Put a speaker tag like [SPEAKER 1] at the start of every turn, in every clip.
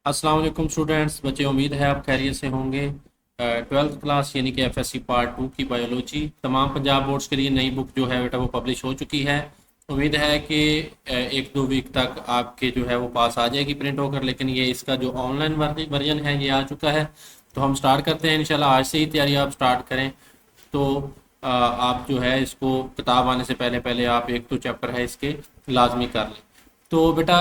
[SPEAKER 1] अस्सलाम वालेकुम स्टूडेंट्स। बच्चे, उम्मीद है आप खैरियत से होंगे। ट्वेल्थ क्लास यानी कि एफएससी पार्ट 2 की बायोलॉजी तमाम पंजाब बोर्ड्स के लिए नई बुक जो है बेटा वो पब्लिश हो चुकी है। उम्मीद है कि एक दो वीक तक आपके जो है वो पास आ जाएगी प्रिंट होकर, लेकिन ये इसका जो ऑनलाइन वर्जन है ये आ चुका है। तो हम स्टार्ट करते हैं इंशाल्लाह। आज से ही तैयारी आप स्टार्ट करें। तो आप जो है इसको किताब आने से पहले पहले आप एक तो चैप्टर है इसके लाजमी कर लें। तो बेटा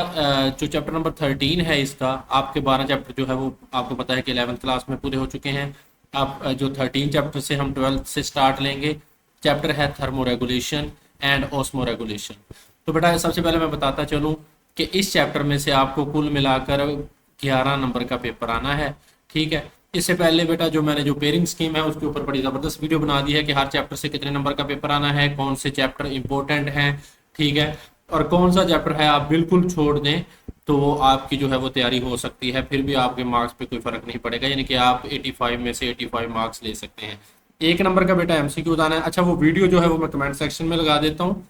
[SPEAKER 1] जो चैप्टर नंबर 13 है इसका, आपके 12 चैप्टर जो है वो आपको पता है कि 11th क्लास में पूरे हो चुके हैं। आप जो 13 चैप्टर से हम 12th से स्टार्ट लेंगे। चैप्टर है thermo regulation and osmo regulation. तो बेटा सबसे पहले मैं बताता चलूँ कि इस चैप्टर में से आपको कुल मिलाकर 11 नंबर का पेपर आना है। ठीक है। इससे पहले बेटा जो मैंने जो पेयरिंग स्कीम है उसके ऊपर बड़ी ज़बरदस्त वीडियो बना दी है कि हर चैप्टर से कितने नंबर का पेपर आना है, कौन से चैप्टर इंपॉर्टेंट हैं। ठीक है। और कौन सा चैप्टर है आप बिल्कुल छोड़ दें तो वो आपकी जो है वो तैयारी हो सकती है, फिर भी आपके मार्क्स पे कोई फर्क नहीं पड़ेगा, यानी कि आप 85 में से 85 मार्क्स ले सकते हैं। एक नंबर का बेटा एमसीक्यू आना है। अच्छा, वो वीडियो जो है वो मैं कमेंट सेक्शन में लगा देता हूँ,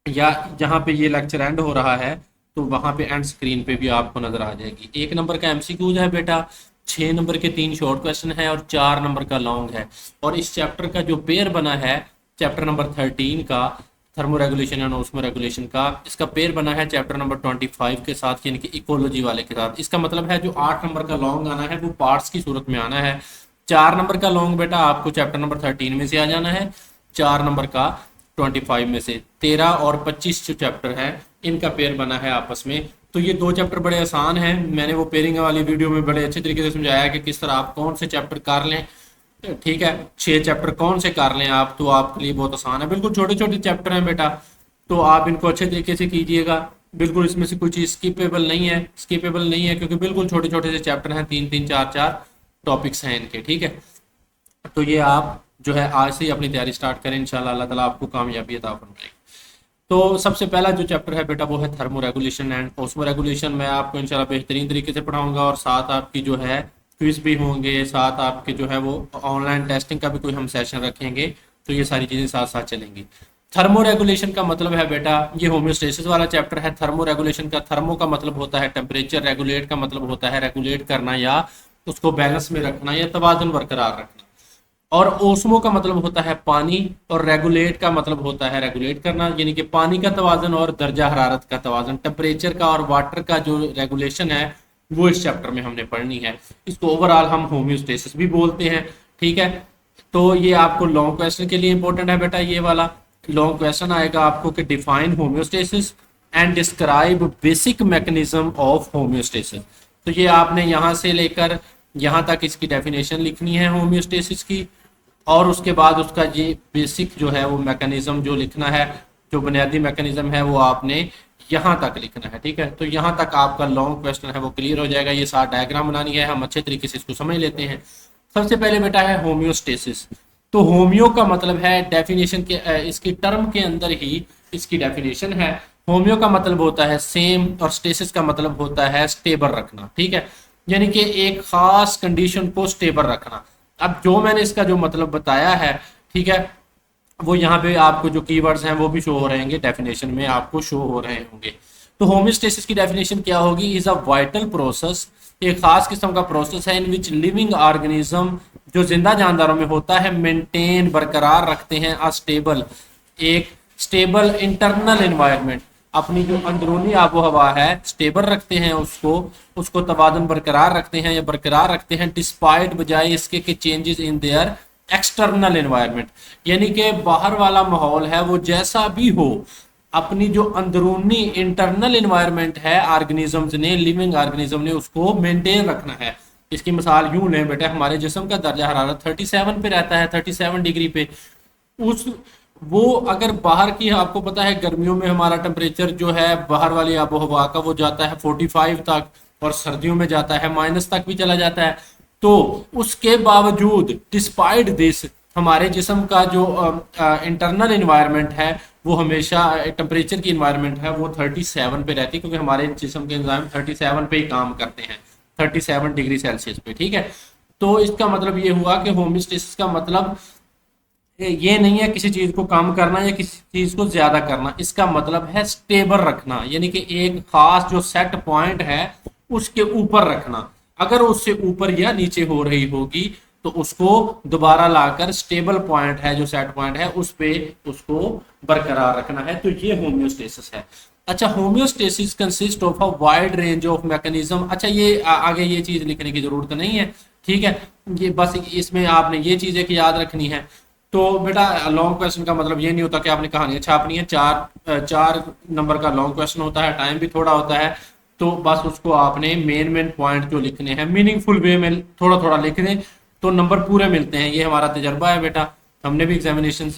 [SPEAKER 1] या जहाँ पे ये लेक्चर एंड हो रहा है तो वहाँ पे एंड स्क्रीन पे भी आपको नजर आ जाएगी। एक नंबर का एमसीक्यूज है बेटा, 6 नंबर के 3 शॉर्ट क्वेश्चन है और 4 नंबर का लॉन्ग है। और इस चैप्टर का जो पेयर बना है चैप्टर नंबर 13 का thermo regulation and osmo regulation का, इसका पेयर बना है चैप्टर नंबर 25 के साथ, यानी कि इकोलॉजी वाले के साथ। इसका मतलब है जो 8 नंबर का लॉन्ग आना है वो पार्ट्स की सूरत में आना है। 4 नंबर का लॉन्ग बेटा आपको चैप्टर नंबर 13 में से आ जाना है, 4 नंबर का 25 में से। 13 और 25 जो चैप्टर है इनका पेयर बना है आपस में। तो ये दो चैप्टर बड़े आसान हैं। मैंने वो पेयरिंग वाली वीडियो में बड़े अच्छे तरीके से समझाया कि किस तरह आप कौन से चैप्टर कर लें। ठीक है, 6 चैप्टर कौन से कर लें आप, तो आपके लिए बहुत आसान है। बिल्कुल छोटे छोटे चैप्टर हैं बेटा, तो आप इनको अच्छे तरीके से कीजिएगा। बिल्कुल इसमें से कोई चीज़ स्किपेबल नहीं है क्योंकि बिल्कुल छोटे छोटे से चैप्टर हैं, 3 3 4 4 टॉपिक्स हैं इनके। ठीक है। तो ये आप जो है आज से ही अपनी तैयारी स्टार्ट करें, इंशाल्लाह अल्लाह ताला आपको कामयाबी अता फरमाएगी। तो सबसे पहला जो चैप्टर है बेटा वो है thermo regulation and osmo regulation. मैं आपको इंशाल्लाह बेहतरीन तरीके से पढ़ाऊंगा और साथ आपकी जो है क्विज भी होंगे, साथ आपके जो है वो ऑनलाइन टेस्टिंग का भी कोई हम सेशन रखेंगे। तो ये सारी चीज़ें साथ साथ चलेंगी। थर्मो रेगुलेशन का मतलब है बेटा ये होम्योस्टेसिस वाला चैप्टर है। थर्मो रेगुलेशन का थर्मो का मतलब होता है टेम्परेचर, रेगुलेट का मतलब होता है रेगुलेट करना या उसको बैलेंस में रखना या तवाज़ुन बरकरार रखना। और ओस्मो का मतलब होता है पानी, और रेगुलेट का मतलब होता है रेगुलेट करना, यानी कि पानी का तवाज़ुन और दर्जा हरारत का तवाज़ुन। टेम्परेचर का और वाटर का जो रेगुलेशन है वो इस चैप्टर में हमने पढ़नी है। इसको ओवरऑल हम होम्योस्टेसिस भी बोलते हैं। ठीक है। तो ये आपको लॉन्ग क्वेश्चन के लिए इंपॉर्टेंट है बेटा। ये वाला लॉन्ग क्वेश्चन आएगा आपको कि define homeostasis and describe basic mechanism of homeostasis. तो ये आपने यहाँ से लेकर यहाँ तक इसकी डेफिनेशन लिखनी है होम्योस्टेसिस की, और उसके बाद उसका ये बेसिक जो है वो मैकेनिज्म जो लिखना है, जो बुनियादी मैकेनिज्म है वो आपने यहाँ तक लिखना है। ठीक है। तो यहाँ तक आपका लॉन्ग क्वेश्चन है वो क्लियर हो जाएगा। ये साथ डायग्राम बनानी है, हम अच्छे तरीके से इसको समझ लेते हैं। सबसे पहले बेटा है होम्योस्टेसिस। तो होम्यो का मतलब है डेफिनेशन के इसकी टर्म के अंदर ही इसकी डेफिनेशन है। होम्यो का मतलब होता है सेम और स्टेसिस का मतलब होता है स्टेबल रखना। ठीक है। यानी कि एक खास कंडीशन को स्टेबल रखना। अब जो मैंने इसका जो मतलब बताया है, ठीक है, वो यहाँ पे आपको जो कीवर्ड्स हैं वो भी शो हो रहेंगे, डेफिनेशन में आपको शो हो रहे होंगे। तो होम्योस्टेसिस की डेफिनेशन क्या होगी? इज अ वाइटल प्रोसेस, एक खास किस्म का प्रोसेस है इन विच लिविंग ऑर्गेनिज्म, जो जिंदा जानदारों में होता है, मेंटेन बरकरार रखते हैं अ स्टेबल, एक स्टेबल इंटरनल एनवायरनमेंट, अपनी जो अंदरूनी आबो हवा है स्टेबल रखते हैं, उसको तवाज़ुन बरकरार रखते हैं या बरकरार रखते हैं, डिस्पाइट बजाय इसके कि changes in their external environment, यानी कि बाहर वाला माहौल है वो जैसा भी हो, अपनी जो अंदरूनी इंटरनल एनवायरनमेंट है ऑर्गेनिजम्स ने, लिविंग ऑर्गेनिज्म ने, उसको मेंटेन रखना है। इसकी मिसाल यूं लें बेटा, हमारे जिस्म का दर्जा हरारत 37 पे रहता है, 37 डिग्री पे। उस वो अगर बाहर की, आपको पता है गर्मियों में हमारा टेम्परेचर जो है बाहर वाली आबो हवा का वो जाता है 45 तक, और सर्दियों में जाता है माइनस तक भी चला जाता है। तो उसके बावजूद डिस्पाइट दिस हमारे जिस्म का जो इंटरनल इन्वायरमेंट है वो हमेशा, टेम्परेचर की इन्वायरमेंट है वो 37 पे रहती है, क्योंकि हमारे जिस्म के एंजाइम 37 पे ही काम करते हैं, 37 डिग्री सेल्सियस पे। ठीक है। तो इसका मतलब ये हुआ कि होम्योस्टेसिस का मतलब ये नहीं है किसी चीज को कम करना या किसी चीज को ज्यादा करना, इसका मतलब है स्टेबल रखना, यानी कि एक खास जो सेट पॉइंट है उसके ऊपर रखना। अगर उससे ऊपर या नीचे हो रही होगी तो उसको दोबारा लाकर स्टेबल पॉइंट है जो सेट पॉइंट है उस पे उसको बरकरार रखना है। तो ये होम्योस्टेसिस है। अच्छा, homeostasis consist of a wide range of mechanism. अच्छा, ये आगे ये चीज लिखने की जरूरत नहीं है, ठीक है, ये बस इसमें आपने ये चीजें की याद रखनी है। तो बेटा लॉन्ग क्वेश्चन का मतलब ये नहीं होता कि आपने कहानियां छापनी है, चार नंबर का लॉन्ग क्वेश्चन होता है, टाइम भी थोड़ा होता है। तो बस उसको आपने मेन पॉइंट जो लिखने हैं मीनिंगफुल वे में थोड़ा थोड़ा लिख दें तो नंबर पूरे मिलते हैं। ये हमारा तजर्बा है बेटा, हमने भी एग्जामिनेशन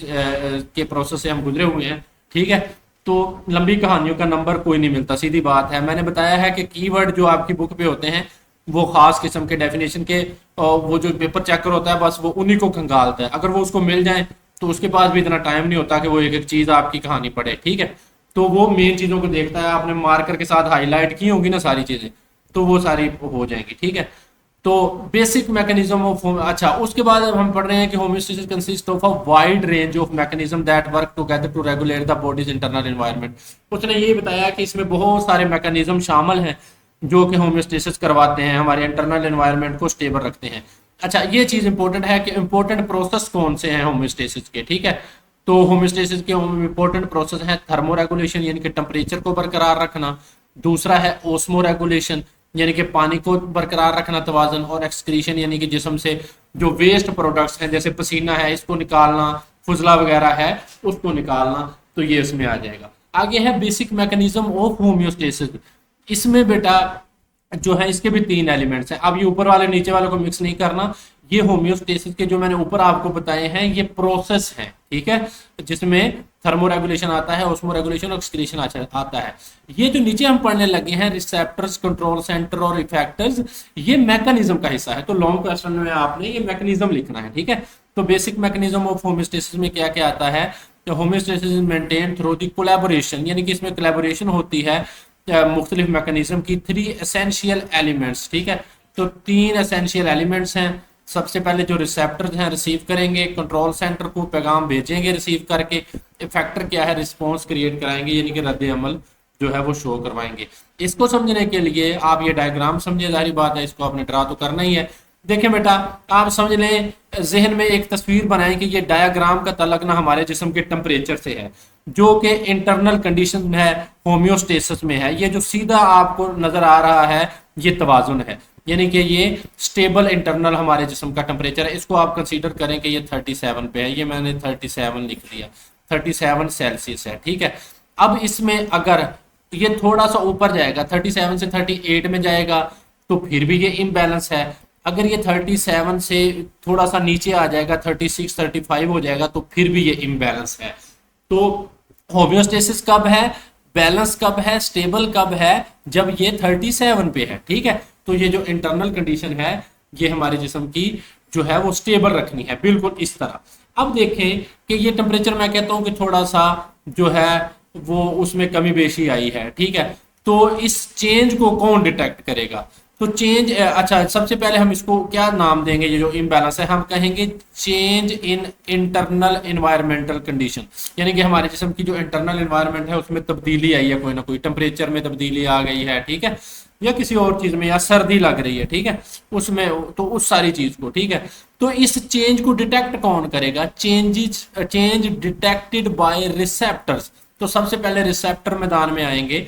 [SPEAKER 1] के प्रोसेस से हम गुजरे हुए हैं, ठीक है। तो लंबी कहानियों का नंबर कोई नहीं मिलता, सीधी बात है। मैंने बताया है कि कीवर्ड जो आपकी बुक पे होते हैं वो खास किस्म के डेफिनेशन के, और वो जो पेपर चेकर होता है बस वो उन्हीं को खंगालता है। अगर वो उसको मिल जाए तो उसके पास भी इतना टाइम नहीं होता कि वो एक एक चीज आपकी कहानी पढ़े, ठीक है। तो वो मेन चीजों को देखता है, आपने मार्कर के साथ हाईलाइट की होगी ना सारी चीजें, तो वो सारी हो जाएंगी, ठीक है। तो बेसिक मैकेनिज्म ऑफ, अच्छा उसके बाद अब हम पढ़ रहे हैं कि homeostasis consist of a wide range of mechanism that work together to regulate the body's internal environment. उसने ये बताया कि इसमें बहुत सारे मैकेनिज्म शामिल हैं जो कि होम्योस्टेसिस करवाते हैं, हमारे इंटरनल एनवायरनमेंट को स्टेबल रखते हैं। अच्छा, ये चीज इंपॉर्टेंट है कि इंपॉर्टेंट प्रोसेस कौन से हैं होम्योस्टेसिस के, ठीक है। तो होम्योस्टेसिस के इंपॉर्टेंट प्रोसेस हैं थर्मो रेगुलेशन यानी कि टेम्परेचर को बरकरार रखना, दूसरा है ओस्मो रेगुलेशन यानी कि पानी को बरकरार रखना तवाजन, और एक्सक्रीशन यानी कि जिस्म से जो वेस्ट प्रोडक्ट्स हैं जैसे पसीना है इसको निकालना, फुजला वगैरह है उसको निकालना, तो ये इसमें आ जाएगा। आगे है बेसिक मैकेनिज्म ऑफ होम्योस्टेसिस। इसमें बेटा जो है इसके भी तीन एलिमेंट्स हैं। अब ये ऊपर वाले नीचे वाले को मिक्स नहीं करना, ये होम्योस्टेसिस के जो मैंने ऊपर आपको बताए हैं ये प्रोसेस हैं, ठीक है, जिसमें थर्मो रेगुलेशन आता है, ओस्मो रेगुलेशन और एक्सक्रीशन आता है। ये जो नीचे हम पढ़ने लगे हैं रिसेप्टर्स, कंट्रोल सेंटर और इफेक्टर्स, ये मैकेनिज्म का हिस्सा है। तो लॉन्ग क्वेश्चन में आपने ये मैकेनिज्म लिखना है, ठीक है। तो बेसिक मैकेनिज्म ऑफ होम्योस्टेसिस में क्या क्या आता है, homeostasis is maintain through the collaboration, यानी कि इसमें कोलैबोरेशन होती है मुख्तलिफ मैकेनिज्म की, 3 एसेंशियल एलिमेंट्स, ठीक है। तो 3 एसेंशियल एलिमेंट्स हैं। सबसे पहले जो रिसेप्टर्स हैं रिसीव करेंगे, कंट्रोल सेंटर को पैगाम भेजेंगे रिसीव करके, इफेक्टर क्या है रिस्पॉन्स क्रिएट कराएंगे यानी कि रद्द अमल जो है वो शो करवाएंगे। इसको समझने के लिए आप ये डायग्राम समझे, जारी बात है इसको आपने ड्रा तो करना ही है। देखें बेटा आप समझ लें, जहन में एक तस्वीर बनाएं कि ये डायग्राम का तल्लक ना हमारे जिस्म के टेम्परेचर से है जो कि इंटरनल कंडीशन है, होम्योस्टेसिस में है। ये जो सीधा आपको नजर आ रहा है ये तवाजुन है, यानी कि ये स्टेबल इंटरनल हमारे जिस्म का टेम्परेचर है। इसको आप कंसीडर करें कि ये 37 पे है, ये मैंने 37 लिख दिया, 37 सेल्सियस है, ठीक है। अब इसमें अगर ये थोड़ा सा ऊपर जाएगा 37 से 38 में जाएगा तो फिर भी ये इम्बैलेंस है। अगर ये 37 से थोड़ा सा नीचे आ जाएगा 36 35 हो जाएगा तो फिर भी ये इम्बैलेंस है। तो होम्योस्टेसिस कब है, बैलेंस कब है, स्टेबल कब है, जब ये 37 पे है, ठीक है। तो ये जो इंटरनल कंडीशन है ये हमारे जिस्म की जो है वो स्टेबल रखनी है, बिल्कुल इस तरह। अब देखें कि ये टेम्परेचर मैं कहता हूं कि थोड़ा सा जो है वो उसमें कमी बेशी आई है, ठीक है। तो इस चेंज को कौन डिटेक्ट करेगा, तो चेंज, अच्छा सबसे पहले हम इसको क्या नाम देंगे, ये जो इम्बैलेंस है हम कहेंगे change in internal environmental condition, यानी कि हमारे जिस्म की जो इंटरनल एनवायरमेंट है उसमें तब्दीली आई है, कोई ना कोई टेम्परेचर में तब्दीली आ गई है, ठीक है, या किसी और चीज में, या सर्दी लग रही है, ठीक है, उसमें तो उस सारी चीज को, ठीक है। तो इस चेंज को डिटेक्ट कौन करेगा, चेंज डिटेक्टेड बाय रिसेप्टर्स। तो सबसे पहले रिसेप्टर मैदान में आएंगे,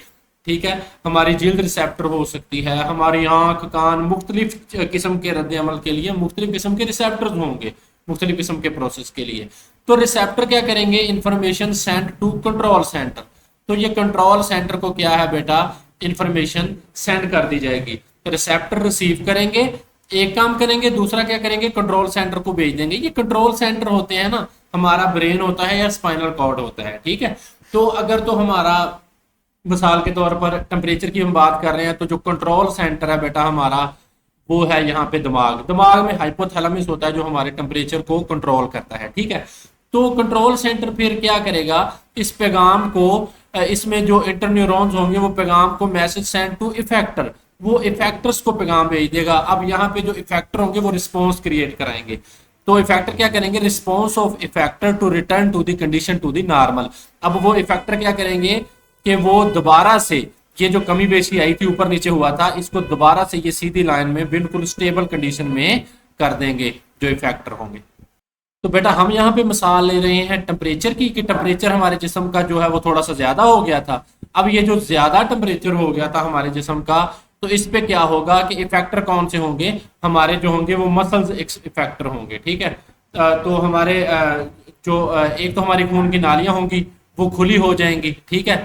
[SPEAKER 1] ठीक है। हमारी जिल्द रिसेप्टर हो सकती है, हमारी आंख कान, मुख्तलिफ किस्म के रद्द अमल के लिए मुख्तलिफ किस्म के रिसेप्टर्स होंगे मुख्तलिफ किस्म के प्रोसेस के लिए। तो रिसेप्टर क्या करेंगे, information send to control centre. तो ये कंट्रोल सेंटर को क्या है बेटा, इंफॉर्मेशन सेंड कर दी जाएगी। तो रिसेप्टर रिसीव करेंगे, एक काम करेंगे, दूसरा क्या करेंगे, कंट्रोल सेंटर को भेज देंगे। ये कंट्रोल सेंटर होते हैं ना, हमारा ब्रेन होता है या स्पाइनल कॉर्ड होता है, ठीक है। तो अगर तो हमारा मिसाल के तौर पर टेम्परेचर की हम बात कर रहे हैं तो जो कंट्रोल सेंटर है बेटा हमारा वो है यहाँ पे दिमाग में हाइपोथैलेमस होता है जो हमारे टेम्परेचर को कंट्रोल करता है, ठीक है। तो कंट्रोल सेंटर फिर क्या करेगा, इस पैगाम को, इसमें जो इंटरन्यूरॉन्स होंगे वो पैगाम को मैसेज सेंड टू इफेक्टर, वो इफेक्टर्स को पैगाम भेज देगा। अब यहाँ पे जो इफेक्टर होंगे वो रिस्पॉन्स क्रिएट कराएंगे। तो इफेक्टर क्या करेंगे, response of effector to return to the condition to the normal. अब वो इफेक्टर क्या करेंगे कि वो दोबारा से ये जो कमी बेशी आई थी, ऊपर नीचे हुआ था, इसको दोबारा से ये सीधी लाइन में बिल्कुल स्टेबल कंडीशन में कर देंगे जो इफेक्टर होंगे। तो बेटा हम यहाँ पे मिसाल ले रहे हैं टेम्परेचर की, कि टेम्परेचर हमारे जिस्म का जो है वो थोड़ा सा ज्यादा हो गया था। अब ये जो ज्यादा टेम्परेचर हो गया था हमारे जिस्म का, तो इस पे क्या होगा कि इफेक्टर कौन से होंगे, हमारे जो होंगे वो मसल्स इफेक्टर होंगे, ठीक है। तो हमारे एक तो हमारी खून की नालियां होंगी वो खुली हो जाएंगी, ठीक है।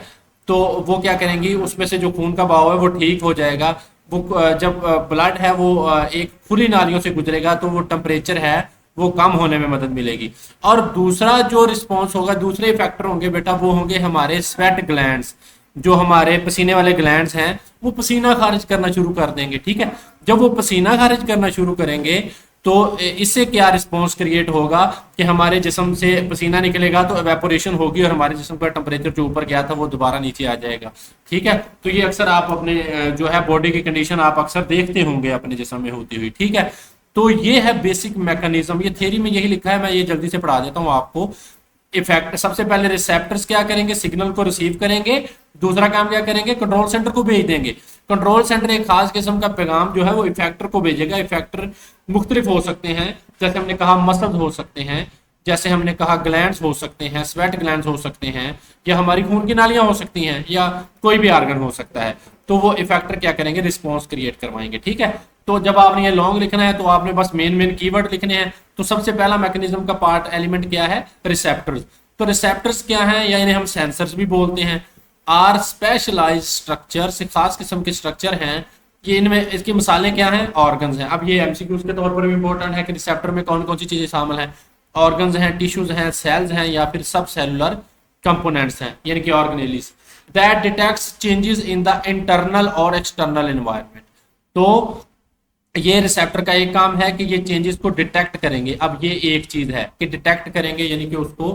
[SPEAKER 1] तो वो क्या करेंगी, उसमें से जो खून का बहाव है वो ठीक हो जाएगा। वो जब ब्लड है वो एक खुली नालियों से गुजरेगा तो वो टेम्परेचर है वो कम होने में मदद मिलेगी। और दूसरा जो रिस्पॉन्स होगा, दूसरे फैक्टर होंगे बेटा, वो होंगे हमारे स्वेट ग्लैंड्स। जो हमारे पसीने वाले ग्लैंड्स हैं वो पसीना खारिज करना शुरू कर देंगे, ठीक है। जब वो पसीना खारिज करना शुरू करेंगे तो इससे क्या रिस्पॉन्स क्रिएट होगा कि हमारे जिस्म से पसीना निकलेगा तो एवेपोरेशन होगी और हमारे जिस्म का टेम्परेचर जो ऊपर गया था वो दोबारा नीचे आ जाएगा, ठीक है। तो ये अक्सर आप अपने जो है बॉडी की कंडीशन आप अक्सर देखते होंगे अपने जिस्म में होती हुई, ठीक है। तो ये है बेसिक मैकेनिज्म, ये थ्योरी में यही लिखा है, मैं ये जल्दी से पढ़ा देता हूँ आपको। इफेक्ट सबसे पहले रिसेप्टर्स क्या करेंगे, सिग्नल को रिसीव करेंगे। दूसरा काम क्या करेंगे, कंट्रोल सेंटर को भेज देंगे। कंट्रोल सेंटर एक खास किस्म का पैगाम जो है वो इफेक्टर को भेजेगा। इफेक्टर मुख्तलिफ हो सकते हैं, जैसे हमने कहा मसल्स हो सकते हैं, जैसे हमने कहा ग्लैंड्स हो सकते हैं, स्वेट ग्लैंड्स हो सकते हैं, या हमारी खून की नालियां हो सकती हैं, या कोई भी आर्गन हो सकता है। तो वो इफेक्टर क्या करेंगे, रिस्पॉन्स क्रिएट करवाएंगे, ठीक है। तो जब आपने ये लॉन्ग लिखना है तो आपने बस मेन कीवर्ड लिखने हैं। तो सबसे पहला मैकेनिज्म का पार्ट एलिमेंट क्या है, रिसेप्टर्स। तो रिसेप्टर्स क्या हैं, या इन्हें हम सेंसर्स भी बोलते हैं। आर स्पेशलाइज्ड स्ट्रक्चर, से खास किस्म के स्ट्रक्चर हैं ये। इनमें इसकी मिसालें क्या हैं, ऑर्गन्स हैं। अब ये एमसीक्यूज के तौर पर भी इंपॉर्टेंट है कि रिसेप्टर में कौन कौन सी चीजें शामिल हैं। ऑर्गन्स हैं, टिश्यूज हैं, सेल्स हैं, या फिर सब सेलुलर कंपोनेंट्स हैं, यानी कि organelles that detects changes in the internal और एक्सटर्नल एनवायरनमेंट। तो ये रिसेप्टर का एक काम है कि ये चेंजेस को डिटेक्ट करेंगे। अब ये एक चीज है कि डिटेक्ट करेंगे, यानी कि उसको,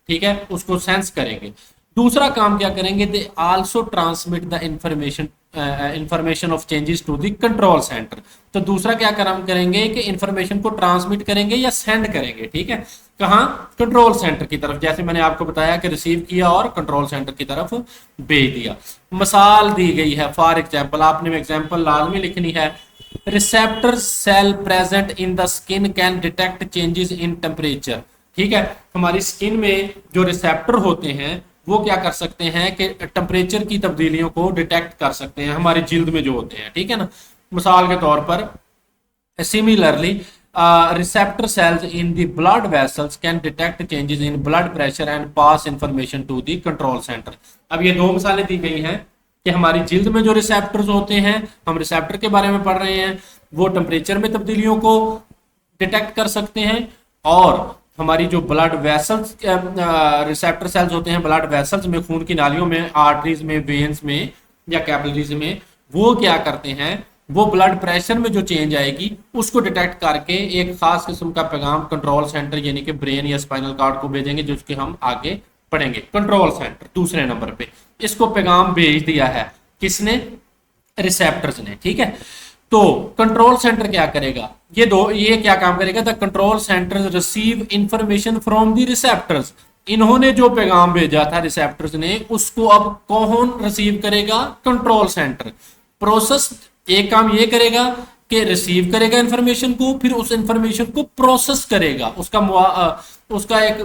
[SPEAKER 1] ठीक है, उसको सेंस करेंगे। दूसरा काम क्या करेंगे, they also transmit the information of changes to the control centre. तो दूसरा क्या काम करेंगे कि इंफॉर्मेशन को ट्रांसमिट करेंगे या सेंड करेंगे, ठीक है। कहाँ, कंट्रोल सेंटर की तरफ, जैसे मैंने आपको बताया कि रिसीव किया और कंट्रोल सेंटर की तरफ भेज दिया। मिसाल दी गई है, फॉर एग्जाम्पल आपने एग्जाम्पल लाजमी लिखनी है। Receptor cell present in the skin can detect changes in temperature, ठीक है। हमारी स्किन में जो रिसेप्टर होते हैं वो क्या कर सकते हैं कि टेम्परेचर की तब्दीलियों को डिटेक्ट कर सकते हैं, हमारी जिल्द में जो होते हैं, ठीक है ना। मिसाल के तौर पर similarly receptor cells in the blood vessels can detect changes in blood pressure and pass information to the control center। अब ये दो मिसालें दी गई हैं कि हमारी जिल्द में जो रिसेप्टर्स होते हैं, हम रिसेप्टर के बारे में पढ़ रहे हैं, वो टेम्परेचर में तब्दीलियों को डिटेक्ट कर सकते हैं। और हमारी जो ब्लड वेसल्स रिसेप्टर सेल्स होते हैं ब्लड वेसल्स में, खून की नालियों में, आर्टरीज में, वेन्स में या कैपिलरीज में, वो क्या करते हैं, वो ब्लड प्रेशर में जो चेंज आएगी उसको डिटेक्ट करके एक खास किस्म का पैगाम कंट्रोल सेंटर यानी कि ब्रेन या स्पाइनल कॉर्ड को भेजेंगे, जिसके हम आगे पढ़ेंगे। कंट्रोल सेंटर दूसरे नंबर पे इसको पैगाम भेज दिया है, किसने, रिसेप्टर्स ने, ठीक है। तो कंट्रोल सेंटर क्या करेगा, ये क्या काम करेगा, the control centre receive information from the receptors. इन्होंने जो पैगाम भेजा था रिसेप्टर्स ने, उसको अब कौन रिसीव करेगा, कंट्रोल सेंटर। प्रोसेस एक काम ये करेगा कि रिसीव करेगा इंफॉर्मेशन को, फिर उस इंफॉर्मेशन को प्रोसेस करेगा, उसका एक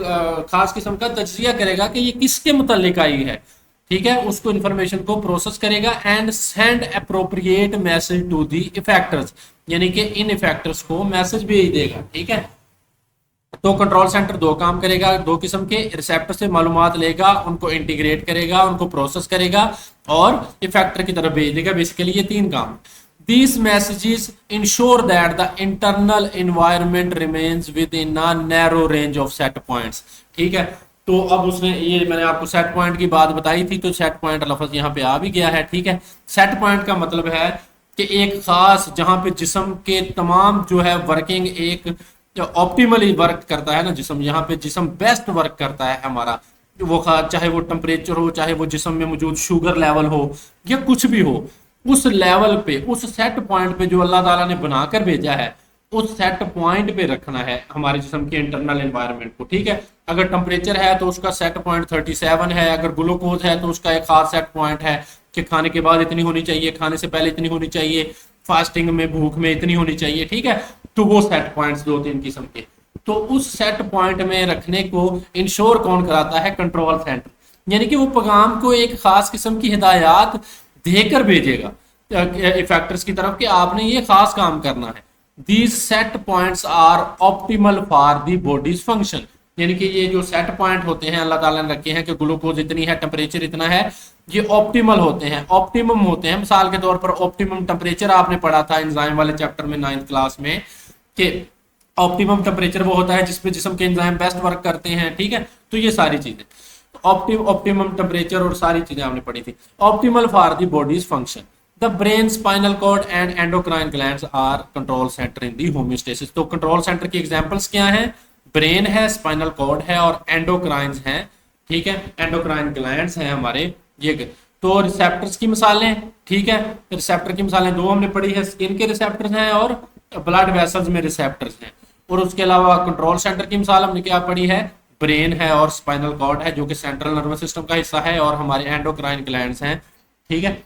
[SPEAKER 1] खास किस्म का तज्जिया करेगा कि ये किसके मुतालिक आई है, ठीक है। उसको इंफॉर्मेशन को प्रोसेस करेगा and send appropriate message to the effectors, यानी कि इन इफेक्टर्स को मैसेज भेज देगा, ठीक है। तो कंट्रोल सेंटर दो काम करेगा, दो किस्म के, रिसेप्टर से मालूमात लेगा, उनको इंटीग्रेट करेगा, उनको प्रोसेस करेगा और इफेक्टर की तरफ भेज देगा। बेसिकली ये तीन काम। These messages ensure that the internal environment remains within a narrow range of set points, ठीक है। तो अब उसने, ये मैंने आपको सेट पॉइंट की बात बताई थी, तो सेट पॉइंट लफ्ज यहाँ पे आ भी गया है, ठीक है। सेट पॉइंट का मतलब है कि एक खास, जहां पे जिस्म के तमाम जो है वर्किंग एक ऑप्टिमली वर्क करता है ना जिस्म, यहाँ पे जिस्म बेस्ट वर्क करता है हमारा, वो चाहे वो टेम्परेचर हो, चाहे वो जिस्म में मौजूद शुगर लेवल हो या कुछ भी हो, उस लेवल पे, उस सेट पॉइंट पे जो अल्लाह ताला ने बनाकर भेजा है, उस सेट पॉइंट पे रखना है हमारे जिस्म के इंटरनल एनवायरनमेंट को, ठीक है। अगर टेम्परेचर है तो उसका सेट पॉइंट 37 है, अगर ग्लूकोज है तो उसका एक खास सेट पॉइंट है, कि खाने के बाद इतनी होनी चाहिए, खाने से पहले इतनी होनी चाहिए, फास्टिंग में भूख में इतनी होनी चाहिए, ठीक है। तो वो सेट पॉइंट्स 2-3 किस्म के, तो उस सेट पॉइंट में रखने को इंश्योर कौन कराता है? Control centre. यानी कि वो पैगाम को एक खास किस्म की हिदायत देकर भेजेगा इफेक्टर्स की तरफ कि आपने ये खास काम करना है। These set points are optimal for the body's function. यानी कि ये जो सेट पॉइंट होते हैं अल्लाह ताला ने रखे हैं कि ग्लूकोज इतनी है, टेम्परेचर इतना है, ये ऑप्टिमल होते हैं, ऑप्टिमम होते हैं। मिसाल के तौर पर ऑप्टिमम टेम्परेचर आपने पढ़ा था एंजाइम वाले चैप्टर में 9th क्लास में कि ऑप्टिमम टेम्परेचर वो होता है जिसपे जिस्म के एंजाइम बेस्ट वर्क करते हैं, ठीक है। तो ये सारी चीजें ऑप्टिमम टेम्परेचर और सारी चीजें आपने पढ़ी थी। Optimal for the body's function, the brain, spinal cord and endocrine glands are control centre in the homeostasis. तो कंट्रोल सेंटर की एग्जांपल्स क्या हैं? ब्रेन है, स्पाइनल कॉर्ड है और एंडोक्राइंस हैं, ठीक है, एंडोक्राइन ग्लैंड्स हैं हमारे ये। तो रिसेप्टर्स की मिसालें, ठीक है, रिसेप्टर की मिसालें दो हमने पढ़ी है, स्किन के रिसेप्टर्स हैं और ब्लड वेसल्स में रिसेप्टर्स हैं। और उसके अलावा कंट्रोल सेंटर की मिसाल हमने क्या पढ़ी है? ब्रेन है और स्पाइनल कॉर्ड है जो कि सेंट्रल नर्वस सिस्टम का हिस्सा है, और हमारे एंडोक्राइन ग्लैंड्स हैं, ठीक है।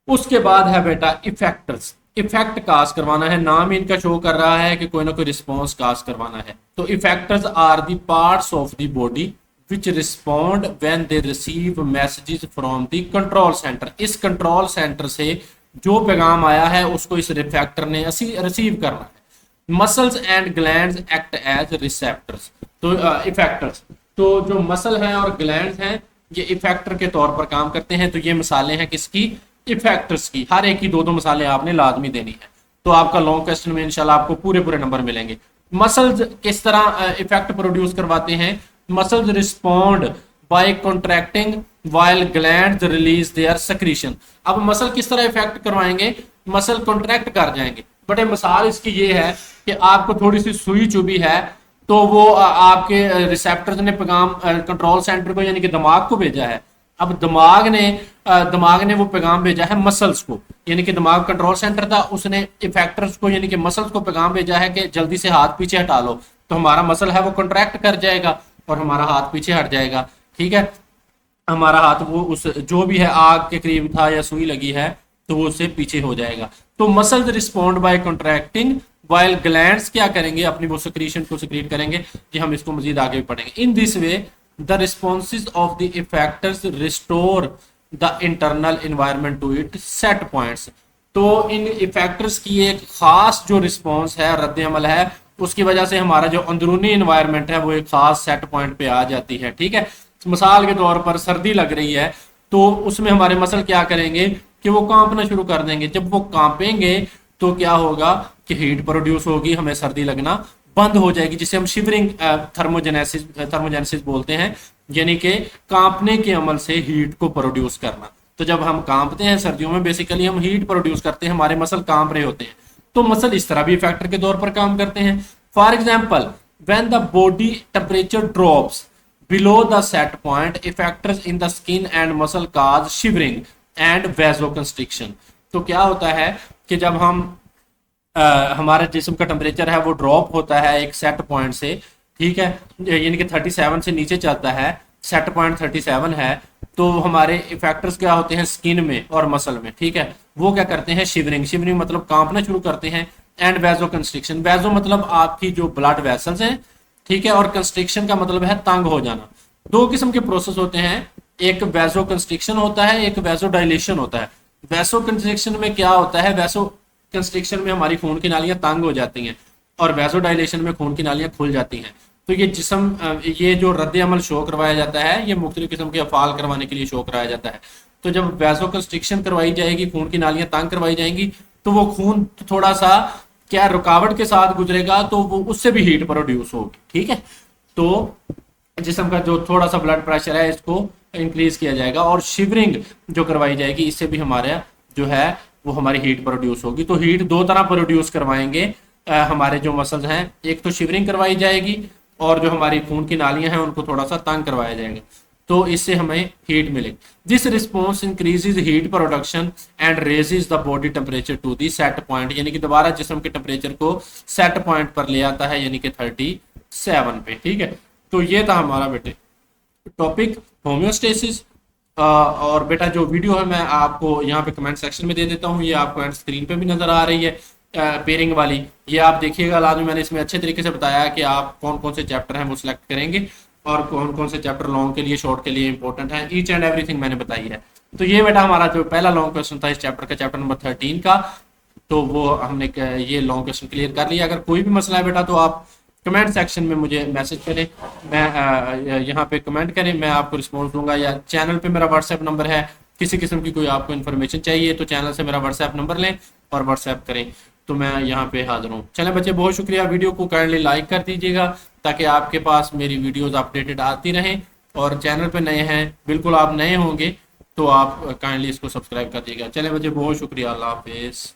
[SPEAKER 1] उसके बाद है बेटा इफेक्टर्स। इफेक्ट कास्ट करवाना है, नाम इनका शो कर रहा है कि कोई ना कोई रिस्पॉन्स कास्ट करवाना है। तो effectors are the parts of the body which respond when they receive messages from the control centre. इस कंट्रोल सेंटर से जो पैगाम आया है उसको इस इफेक्टर ने रिसीव करना है। Muscles and glands act as receptors. तो इफेक्टर्स, तो जो मसल हैं और ग्लैंड्स हैं ये इफेक्टर के तौर पर काम करते हैं। तो ये मिसालें हैं किसकी? इफेक्टर्स की। हर एक की दो मिसालें आपने लाजमी देनी है। तो आपका लॉन्ग क्वेश्चन में इंशाल्लाह आपको पूरे नंबर मिलेंगे। मसल्स किस तरह इफेक्ट प्रोड्यूस करवाते हैं? Muscles respond by contracting while glands release their secretion. अब मसल किस तरह इफेक्ट करवाएंगे? मसल कॉन्ट्रैक्ट कर जाएंगे। बट मिसाल इसकी ये है कि आपको थोड़ी सी सुई चुभी है तो वो आपके रिसेप्टर्स ने पैगाम कंट्रोल सेंटर को यानी कि दिमाग को भेजा है। अब दिमाग ने वो पैगाम भेजा है मसल्स को, यानी कि दिमाग कंट्रोल सेंटर था, उसने इफेक्टर्स को यानी कि मसल्स को पैगाम भेजा है कि जल्दी से हाथ पीछे हटा लो। तो हमारा मसल है वो कॉन्ट्रैक्ट कर जाएगा और हमारा हाथ पीछे हट जाएगा, ठीक है। हमारा हाथ वो उस जो भी है आग के करीब था या सुई लगी है तो वो उससे पीछे हो जाएगा। तो muscles respond by contracting while glands क्या करेंगे? अपनी वो सिक्रीशन को सिक्रीट करेंगे। जी हम इसको मजीद आगे भी पढ़ेंगे। In this way the responses of the effectors restore the internal environment to it set points. तो इन इफेक्टर्स की एक खास जो रिस्पॉन्स है, रद्द अमल है, उसकी वजह से हमारा जो अंदरूनी एनवायरनमेंट है वो एक खास सेट पॉइंट पे आ जाती है, ठीक है। मिसाल के तौर पर सर्दी लग रही है तो उसमें हमारे मसल क्या करेंगे कि वो कांपना शुरू कर देंगे। जब वो कांपेंगे तो क्या होगा कि हीट प्रोड्यूस होगी, हमें सर्दी लगना बंद हो जाएगी, जिसे हम शिवरिंग थर्मोजेनेसिस बोलते हैं, यानी कि कांपने के अमल से हीट को प्रोड्यूस करना। तो जब हम कांपते हैं सर्दियों में बेसिकली हम हीट प्रोड्यूस करते हैं, हमारे मसल कांप रहे होते हैं। तो मसल इस तरह भी फैक्टर के तौर पर काम करते हैं। For example when the body temperature drops below the set point, effectors in the skin and muscle cause shivering and vasoconstriction। तो क्या होता है कि जब हम हमारे जिस्म का टेम्परेचर है वो ड्रॉप होता है एक सेट पॉइंट से, ठीक है, यानी कि 37 से नीचे चलता है, सेट पॉइंट 37 है, तो हमारे इफेक्टर्स क्या होते हैं स्किन में और मसल में, ठीक है। वो क्या करते हैं? शिवरिंग मतलब कांपना शुरू करते हैं। एंड वैजोकंस्ट्रिक्शन, वैजो मतलब आपकी जो ब्लड वेसल्स हैं, ठीक है, और कंस्ट्रिक्शन का मतलब है तंग हो जाना। दो किस्म के प्रोसेस होते हैं, एक वैसो कंस्ट्रिक्शन होता है, एक वैसो डायलेशन होता है। वैसो कंस्ट्रिक्शन में क्या होता है? वैसो कंस्ट्रिक्शन में हमारी खून की नालियां तंग हो जाती हैं और वैसो डायलेशन में खून की नालियां खुल जाती हैं। तो ये ये जो रद्द अमल शो करवाया जाता है ये मुख्तलिफ किस्म के अफाल करवाने के लिए शो कराया जाता है। तो जब वैसो कंस्ट्रिक्शन करवाई जाएगी, खून की नालियां तंग करवाई जाएंगी, तो वो खून थोड़ा सा क्या रुकावट के साथ गुजरेगा तो वो उससे भी हीट प्रोड्यूस होगी, ठीक है। तो जिस्म का जो थोड़ा सा ब्लड प्रेशर है इसको इंक्रीज किया जाएगा और शिवरिंग जो करवाई जाएगी इससे भी हमारे जो है वो हमारी हीट प्रोड्यूस होगी। तो हीट दो तरह प्रोड्यूस करवाएंगे हमारे जो मसल्स हैं, एक तो शिवरिंग करवाई जाएगी और जो हमारी खून की नालियां हैं उनको थोड़ा सा तंग करवाया जाएगा, तो इससे हमें हीट मिलेगी। This response increases heat production and raises the body temperature to the set point, यानी कि दोबारा जिस्म के टेम्परेचर को सेट पॉइंट पर ले आता है, यानी कि 37 पे, ठीक है। तो ये था हमारा बेटे टॉपिक होम्योस्टेसिस। और बेटा जो वीडियो है मैं आपको यहाँ पे कमेंट सेक्शन में दे देता हूँ, ये आपको एंड स्क्रीन पे भी नज़र आ रही है पेयरिंग वाली। ये आप देखिएगा, लाजमी मैंने इसमें अच्छे तरीके से बताया है कि आप कौन कौन से चैप्टर हैं वो सिलेक्ट करेंगे और कौन कौन से चैप्टर लॉन्ग के लिए, शॉर्ट के लिए इंपॉर्टेंट है, ईच एंड एवरीथिंग मैंने बताई है। तो ये बेटा हमारा जो पहला लॉन्ग क्वेश्चन था इस चैप्टर का, चैप्टर नंबर 13 का, तो वो हमने ये लॉन्ग क्वेश्चन क्लियर कर लिया। अगर कोई भी मसला है बेटा तो आप कमेंट सेक्शन में मुझे मैसेज करें, मैं यहाँ पे कमेंट करें, मैं आपको रिस्पॉन्स दूंगा, या चैनल पे मेरा व्हाट्सएप नंबर है, किसी किस्म की कोई आपको इन्फॉर्मेशन चाहिए तो चैनल से मेरा व्हाट्सएप नंबर लें और व्हाट्सएप करें, तो मैं यहाँ पे हाजिर हूँ। चलें बच्चे, बहुत शुक्रिया, वीडियो को काइंडली लाइक कर दीजिएगा ताकि आपके पास मेरी वीडियोस अपडेटेड आती रहें, और चैनल पे नए हैं, बिल्कुल आप नए होंगे तो आप काइंडली इसको सब्सक्राइब कर दीजिएगा। चलें बच्चे, बहुत शुक्रिया, अल्लाह हाफिज़।